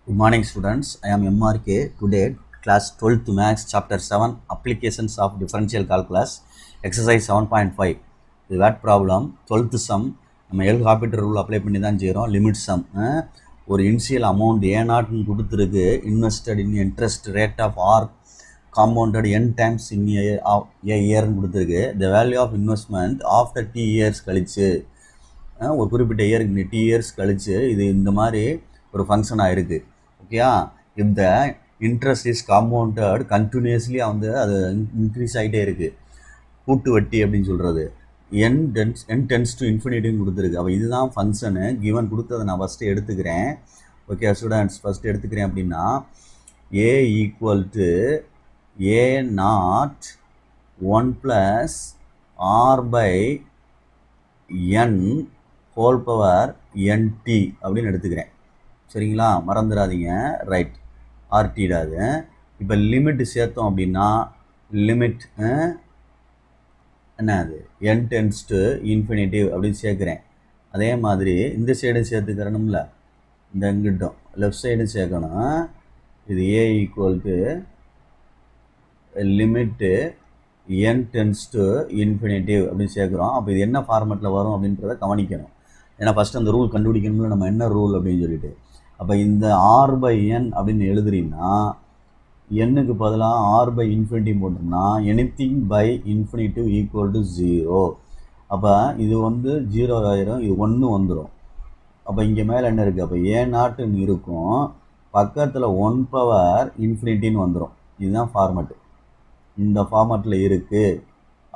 Good morning students, I am MRK. Today class 12th Maths chapter 7 Applications of Differential Calculus exercise 7.5 இது word problem 12th sum நம்ம L Hopital rule apply பண்ணி தான் செய்கிறோம். Limit sum ஒரு initial amount ஏ0ன்னு கொடுத்துருக்கு. Invested in interest rate of r compounded n times in a இயர்னு கொடுத்துருக்கு. The value of investment after t years கழிச்சு ஒரு குறிப்பிட்ட இயருக்கு டி இயர்ஸ் கழிச்சு இது இந்த மாதிரி ஒரு ஃபங்க்ஷனாக இருக்குது. ஓகேயா, இந்த இன்ட்ரெஸ்ட் இஸ் காம்பவுண்டட் கண்டினியூஸ்லி வந்து அது இன்க்ரீஸ் ஆகிட்டே இருக்குது. கூட்டு வட்டி அப்படின்னு சொல்கிறது n டென்ஸ் டு இன்ஃபினிட்டின்னு கொடுத்துருக்கு. அப்போ இதுதான் ஃபங்க்ஷனு. கிவன் கொடுத்ததை நான் ஃபஸ்ட்டு எடுத்துக்கிறேன். ஓகே ஸ்டூடெண்ட்ஸ், ஃபஸ்ட்டு எடுத்துக்கிறேன் அப்படின்னா A equal to A naught 1 + r/n whole power nt அப்படின்னு எடுத்துக்கிறேன். சரிங்களா, மறந்துடாதீங்க. ரைட், ஆர்டிடாது. இப்போ லிமிட் சேர்த்தோம் அப்படின்னா லிமிட் என்ன அது n டென்ஸ் டு இன்ஃபினிட்டிவ் அப்படின்னு சேர்க்குறேன். அதே மாதிரி இந்த சைடும் சேர்த்துக்கிறணும்ல, இந்த இங்கிட்டும் லெஃப்ட் சைடும் சேர்க்கணும். இது A equal to limit n tends to infinitive அப்படின்னு சேர்க்குறோம். அப்போ இது என்ன ஃபார்மெட்டில் வரும் அப்படின்றத கவனிக்கணும். ஏன்னா ஃபஸ்ட்டு அந்த ரூல் கண்டுபிடிக்கணும்ல, நம்ம என்ன ரூல் அப்படின்னு சொல்லிட்டு. அப்போ இந்த r/n அப்படின்னு எழுதுறீங்கன்னா n-க்கு பதிலாக r/infinity போட்டோம்னா anything by infinity equal to 0. அப்போ இது வந்து 0 ஆயிரும், இது 1 வந்துடும். அப்போ இங்கே மேலே என்ன இருக்குது, அப்போ a0ன்னு இருக்கும், பக்கத்தில் 1/infinity வந்துடும். இதுதான் ஃபார்மெட்டு. இந்த ஃபார்மெட்டில் இருக்குது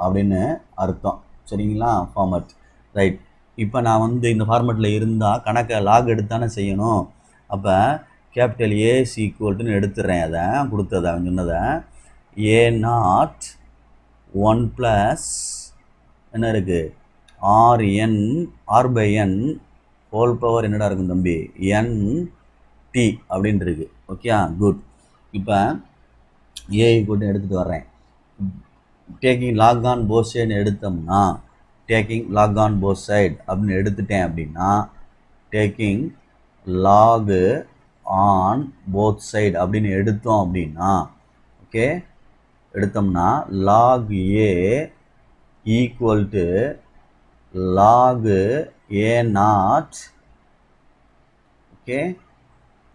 அப்படின்னு அர்த்தம். சரிங்களா, ஃபார்மெட். ரைட், இப்போ நான் வந்து இந்த ஃபார்மெட்டில் இருந்தால் கணக்கை லாக் எடுத்தானே செய்யணும். அப்போ கேபிட்டல் ஏஸ் ஈக்குவல்ட்டுன்னு எடுத்துடுறேன். அதை கொடுத்ததை அவன் சொன்னதை a0 1 + என்ன இருக்குது r/n ஹோல் பவர் என்னடா இருக்கும் தம்பி nt அப்படின்னு இருக்கு. Okay, good. இப்போ ஏ ஈக்குவல்ட்டு எடுத்துகிட்டு வர்றேன். Taking log on both side எடுத்தோம்னா taking log on both side அப்படின்னு எடுத்துட்டேன் அப்படின்னா taking log on both side அப்படின்னு எடுத்தோம் அப்படின்னா ஓகே எடுத்தோம்னா log A equal to log a0 okay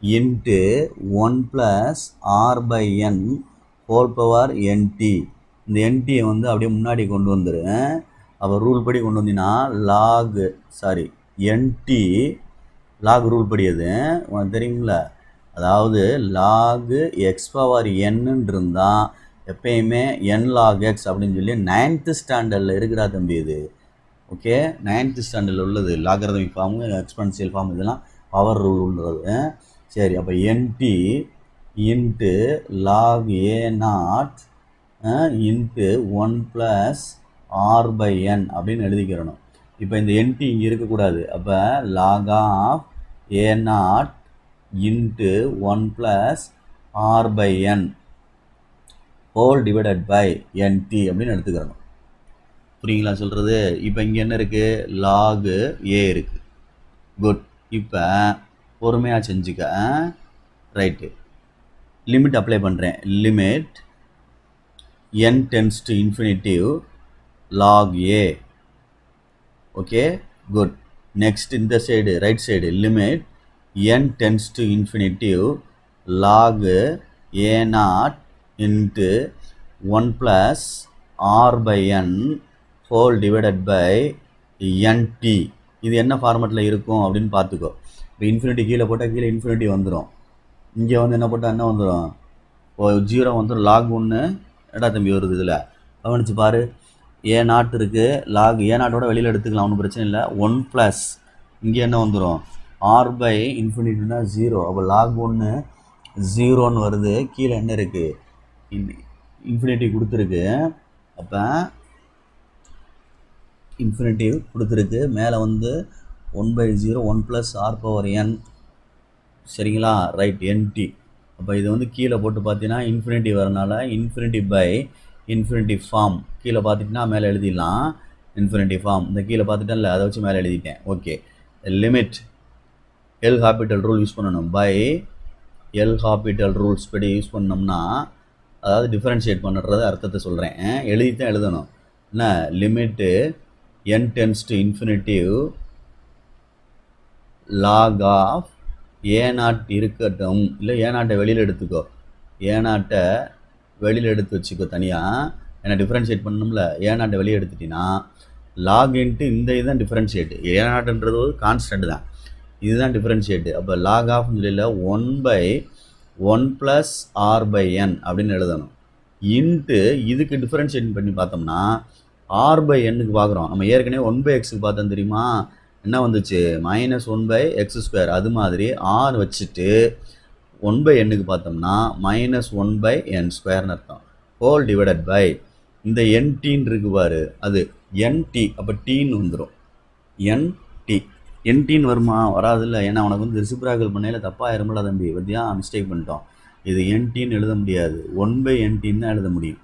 into 1 + r/n whole power nt. இந்த nt வந்து அப்படியே முன்னாடி கொண்டு வந்துடும். அப்போ ரூல் படி கொண்டு வந்தீங்கன்னா nt லாக் ரூல் படி அது உனக்கு தெரியுங்களா. அதாவது லாகு x/n இருந்தால் எப்பயுமே n log x அப்படின்னு சொல்லி 9th ஸ்டாண்டர்டில் இருக்கிறா தம்பி இது. ஓகே, 9th ஸ்டாண்டர்டில் உள்ளது லாகரிதமிக் ஃபார்மு, எக்ஸ்பென்சிவ் ஃபார்ம், இதெல்லாம் பவர் ரூல்ன்றது. சரி, அப்போ nt into log a0 into 1 + r/n அப்படின்னு எழுதிக்கிறணும். இப்போ இந்த nt இங்கே இருக்கக்கூடாது. அப்போ log of a0 into 1 + r/n whole divided by nt அப்படின்னு எடுத்துக்கிறணும். புரியுங்களா சொல்கிறது? இப்போ இங்கே என்ன இருக்குது, லாகு ஏ இருக்குது. குட். இப்போ பொறுமையாக செஞ்சுக்க. ரைட்டு, லிமிட் அப்ளை பண்ணுறேன். Limit n tends to infinitive log A. Okay, good. Next இந்த side right side limit n tends to infinitive log a0 into 1 + r/n whole divided by nt. இது என்ன ஃபார்மெட்டில் இருக்கும் அப்படின்னு பார்த்துக்கோ. இப்போ இன்ஃபினிட்டி கீழே போட்டால் கீழே இன்ஃபினிட்டி வந்துடும். இங்கே வந்து என்ன போட்டால் என்ன வந்துடும், 0 வந்துடும். லாக் 1 என்னடா தம்பி வருது இதில் கவனிச்சு பாரு. a0 இருக்குது, லாக் a0ஓட வெளியில் எடுத்துக்கலாம், ஒன்றும் பிரச்சனை இல்லை. 1 இங்கே என்ன வந்துடும் r/infinity 0. அப்போ லாக் 1 0ன்னு வருது. கீழே என்ன இருக்குது, இன்ஃபினிட்டி கொடுத்துருக்கு. அப்போ இன்ஃபினிட்டி கொடுத்துருக்கு, மேலே வந்து 1/0 1 + r/n. சரிங்களா, ரைட், nt. அப்போ இது வந்து கீழே போட்டு பார்த்தீங்கன்னா இன்ஃபினிட்டி வரனால இன்ஃபினிட்டி பை இன்ஃபினிட்டி ஃபார்ம் கீழே பார்த்துட்டிங்கன்னா மேலே எழுதிடலாம். இன்ஃபினிட்டி ஃபார்ம் இந்த கீழே பார்த்துட்டேன்ல, அதை வச்சு மேலே எழுதிட்டேன். Okay, limit L Hopital rule use பண்ணணும். பை எல் ஹாஸ்பிட்டல் ரூல்ஸ் படி யூஸ் பண்ணோம்னா, அதாவது டிஃபரன்ஷியேட் பண்ணுறது அர்த்தத்தை சொல்கிறேன். எழுதி தான் எழுதணும். என்ன limit n tends to infinity log of a0 இருக்கட்டும், இல்லை a0 வெளியில் எடுத்துக்கோ, a0 வெளியில் எடுத்து வச்சுக்கோ தனியாக, ஏன்னா டிஃப்ரென்ஷியேட் பண்ணணும்ல. a0 வெளியே எடுத்துட்டிங்கன்னா லாக் இன்ட்டு இந்த இதுதான் டிஃப்ரென்ஷியேட்டு. a0ன்றது ஒரு கான்ஸ்டன்ட் தான், இதுதான் டிஃப்ரென்ஷியேட்டு. அப்போ லாக் ஆஃப்னு சொல்லல 1/1 + r/n அப்படின்னு எழுதணும். இன்ட்டு இதுக்கு டிஃப்ரென்ஷியேட் பண்ணி பார்த்தோம்னா r/nக்கு பார்க்குறோம். நம்ம ஏற்கனவே 1/xக்கு பார்த்தோம் தெரியுமா, என்ன வந்துச்சு -1/x². அது மாதிரி r வச்சுட்டு 1/nக்கு பார்த்தோம்னா -1/n² அர்த்தம். ஹோல் டிவைடட் பை இந்த nt இருக்கு பாரு, அது nt. அப்போ டீன்னு வந்துடும். ntன்னு வருமா? வராதில்ல. ஏன்னா உனக்கு வந்து ரெசிப்ராக்கல் பண்ணையில் தப்பாக இருமல தம்பி, பற்றியா மிஸ்டேக் பண்ணிட்டோம். இது ntன்னு எழுத முடியாது, 1/nt தான் எழுத முடியும்.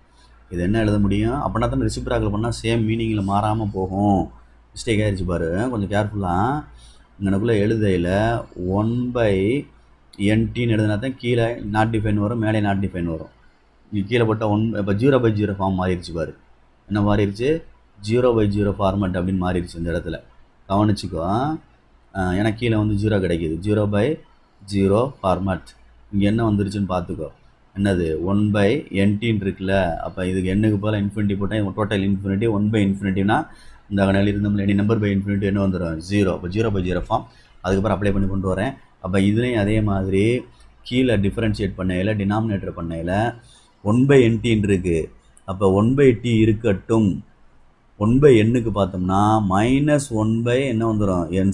இது என்ன எழுத முடியும் அப்படின்னா தான் ரெசிப்ராக்கல் பண்ணால் சேம் மீனிங்கில் மாறாமல் போகும். மிஸ்டேக் ஆகிடுச்சு பாரு, கொஞ்சம் கேர்ஃபுல்லாக. இங்கனக்குள்ளே எழுதையில் 1/ntன்னு எழுதினா தான் கீழே நாட் டிஃபைன் வரும், மேலே நாட் டிஃபைன் வரும். இங்கே கீழே போட்டால் 1 இப்போ 0/0 ஃபார்ம் மாறிடுச்சு பாரு. என்ன மாறிடுச்சு? 0/0 ஃபார்மேட் அப்படின்னு மாறிடுச்சு இந்த இடத்துல. கவனிச்சிக்கோ, ஏன்னா கீழே வந்து 0 கிடைக்கிது. 0/0 ஃபார்மேட். இங்கே என்ன வந்துருச்சுன்னு பார்த்துக்கோ. என்னது 1/ntன்னு இருக்குல்ல. அப்போ இதுக்கு என்னுக்கு போல் இன்ஃபினிட்டி போட்டால் டோட்டல் இன்ஃபினிட்டி 1/∞ இந்த கணக்கில் இருந்தோம்ல, எனி நம்பர் பை இன்ஃபினிட்டி என்ன வந்துடும்? 0. அப்போ 0/0 ஃபார்ம். அதுக்கப்புறம் அப்ளை பண்ணி கொண்டு வரேன். அப்போ இதுலேயும் அதே மாதிரி கீழே டிஃப்ரென்ஷியேட் பண்ணையில், டினாமினேட்டர் பண்ணையில் 1/ntன்னு இருக்குது. அப்போ 1/t இருக்கட்டும், 1/nக்கு பார்த்தோம்னா -1/ என்ன வந்துடும்? n².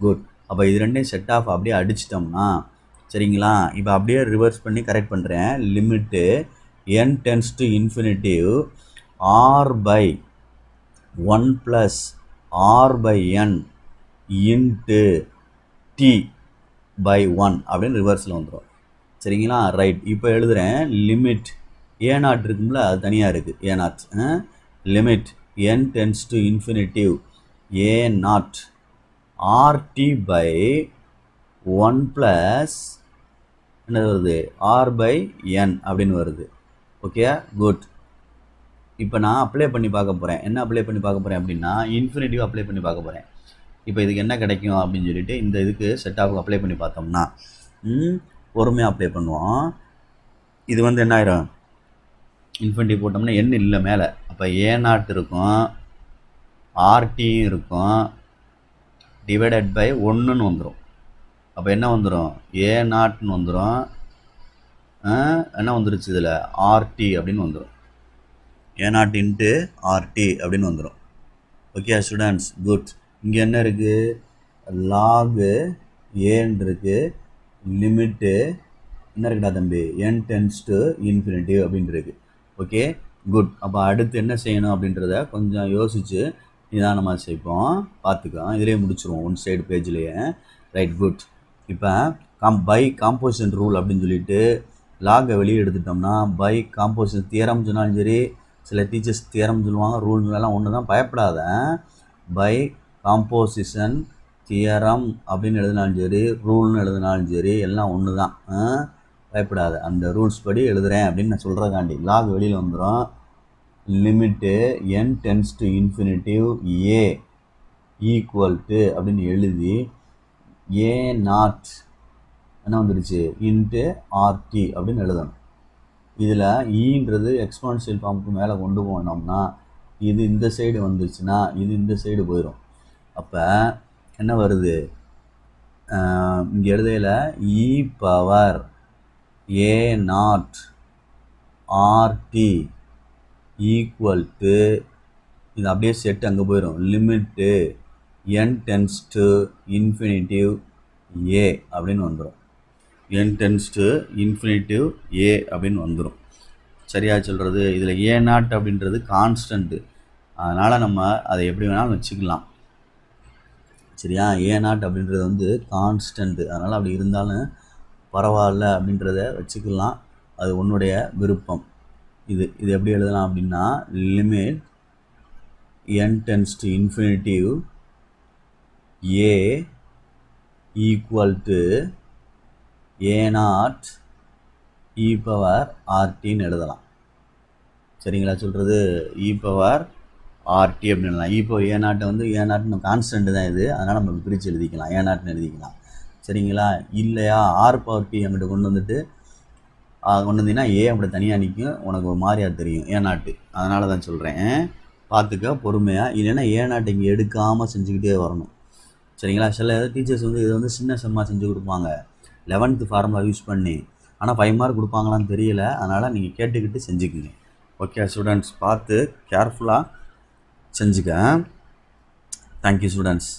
குட். அப்போ இது ரெண்டையும் செட் ஆஃப் அப்படியே அடிச்சிட்டோம்னா சரிங்களா. இப்போ அப்படியே ரிவர்ஸ் பண்ணி கரெக்ட் பண்ணுறேன். Limit n tends to infinitive r/1 + r/n into t/1 அப்படின்னு ரிவர்ஸில் வந்துடும். சரிங்களா. ரைட். இப்போ எழுதுகிறேன். லிமிட் a0 இருக்கும்ல, அது தனியாக இருக்குது. a0 limit n tends to infinitive a0 rt/1 + என்ன வருது? r/n அப்படின்னு வருது. Okay, good. இப்போ நான் அப்ளை பண்ணி பார்க்க போகிறேன். என்ன அப்ளை பண்ணி பார்க்க போகிறேன் அப்படின்னா இன்ஃபினிட்டிவ் அப்ளை பண்ணி பார்க்க போகிறேன். இப்போ இதுக்கு என்ன கிடைக்கும் அப்படின்னு சொல்லிட்டு இந்த இதுக்கு செட் ஆஃப் அப்ளை பண்ணி பார்த்தோம்னா பொறுமையாக அப்ளை பண்ணுவோம். இது வந்து என்ன ஆயிரும்? இன்ஃபினிட்டி போட்டோம்னா n இல்லை மேலே. அப்போ a0 இருக்கும், ஆர்டியும் இருக்கும், டிவைடட் பை 1ன்னு வந்துடும். அப்போ என்ன வந்துடும்? a0ன்னு வந்துடும். என்ன வந்துருச்சு இதில்? rt அப்படின்னு வந்துடும். a0 இன்ட்டு rt அப்படின்னு வந்துடும். Okay students, good. இங்கே என்ன இருக்குது? லாகு ஏன்னு இருக்குது. லிமிட்டு என்ன இருக்குடா தம்பி? n டென்ஸ் டு இன்ஃபினிட்டி அப்படின்னு இருக்குது. Okay, good. அப்போ அடுத்து என்ன செய்யணும் அப்படின்றத கொஞ்சம் யோசித்து நிதானமாக செய்ப்போம். பார்த்துக்கலாம், இதிலே முடிச்சிருவோம் ஒன் சைடு பேஜ்லேயே. Right, good. இப்போ பை காம்போசிஷன் ரூல் அப்படின்னு சொல்லிட்டு லாகை வெளியே எடுத்துட்டோம்னா பை காம்போசிஷன் தியரம் சொன்னாலும் சரி, சில டீச்சர்ஸ் தியரம் சொல்லுவாங்க, ரூல்லாம் ஒன்று தான், பயப்படாத. பை காம்போசிஷன் தியரம் அப்படின்னு எழுதினாலும் சரி, ரூல்னு எழுதினாலும் சரி, எல்லாம் ஒன்று தான், பயப்படாத. அந்த ரூல்ஸ் படி எழுதுகிறேன் அப்படின்னு நான் சொல்கிறக்காண்டி லாக் வெளியில் வந்துடும். Limit n tends to infinitive a equal to அப்படின்னு எழுதி a0 என்ன வந்துடுச்சு? இன்ட்டு rt அப்படின்னு எழுதணும். இதில் ஈன்றது எக்ஸ்போனன்ஷியல் ஃபார்முக்கு மேலே கொண்டு போனோம்னா இது இந்த சைடு வந்துச்சுன்னா இது இந்த சைடு போயிடும். அப்போ என்ன வருது? இங்கே எழுதையில் e⁻a0 rt ஈக்குவல் டு இது அப்படியே செட்டு அங்கே போயிடும். Limit n tends to infinitive a அப்படின்னு வந்துடும். n tends to infinitive a அப்படின்னு வந்துடும். சரியா சொல்கிறது? இதில் a0 அப்படின்றது கான்ஸ்டன்ட்டு, அதனால் நம்ம அதை எப்படி வேணாலும் வச்சுக்கலாம். சரியா? a0 அப்படின்றது வந்து கான்ஸ்டன்ட்டு, அதனால் அப்படி இருந்தாலும் பரவாயில்ல அப்படின்றத வச்சுக்கலாம். அது உன்னுடைய விருப்பம். இது எப்படி எழுதலாம் அப்படின்னா limit n tends to infinitive a equal to a0 e power ஆர்டின்னு எழுதலாம். சரிங்களா? சொல்கிறது e பவர் ஆர்டி அப்படின்னு எழுதலாம். இப்போ a0 வந்து a0 கான்ஸ்டன்ட் தான் இது, அதனால் நம்ம பிரித்து எழுதிக்கலாம், a0ன்னு எழுதிக்கலாம். சரிங்களா? இல்லையா ஆர் பவர் டி அங்கிட்ட கொண்டு வந்துட்டு கொண்டு வந்தீங்கன்னா ஏ அப்படி தனியாக நிற்கும், உனக்கு ஒரு மாதிரியாக தெரியும் a0. அதனால தான் சொல்கிறேன், பார்த்துக்க பொறுமையாக. இல்லைன்னா a0 இங்கே எடுக்காமல் செஞ்சுக்கிட்டே வரணும். சரிங்களா? சில டீச்சர்ஸ் வந்து இதை வந்து சின்ன செம்மாக செஞ்சு கொடுப்பாங்க 11th ஃபார்முலா யூஸ் பண்ணி. ஆனால் 5 மார்க் கொடுப்பாங்களான்னு தெரியல, அதனால் நீங்கள் கேட்டுக்கிட்டு செஞ்சுக்குங்க. ஓகே ஸ்டூடெண்ட்ஸ், பார்த்து கேர்ஃபுல்லாக செஞ்சுக்க. Thank you students.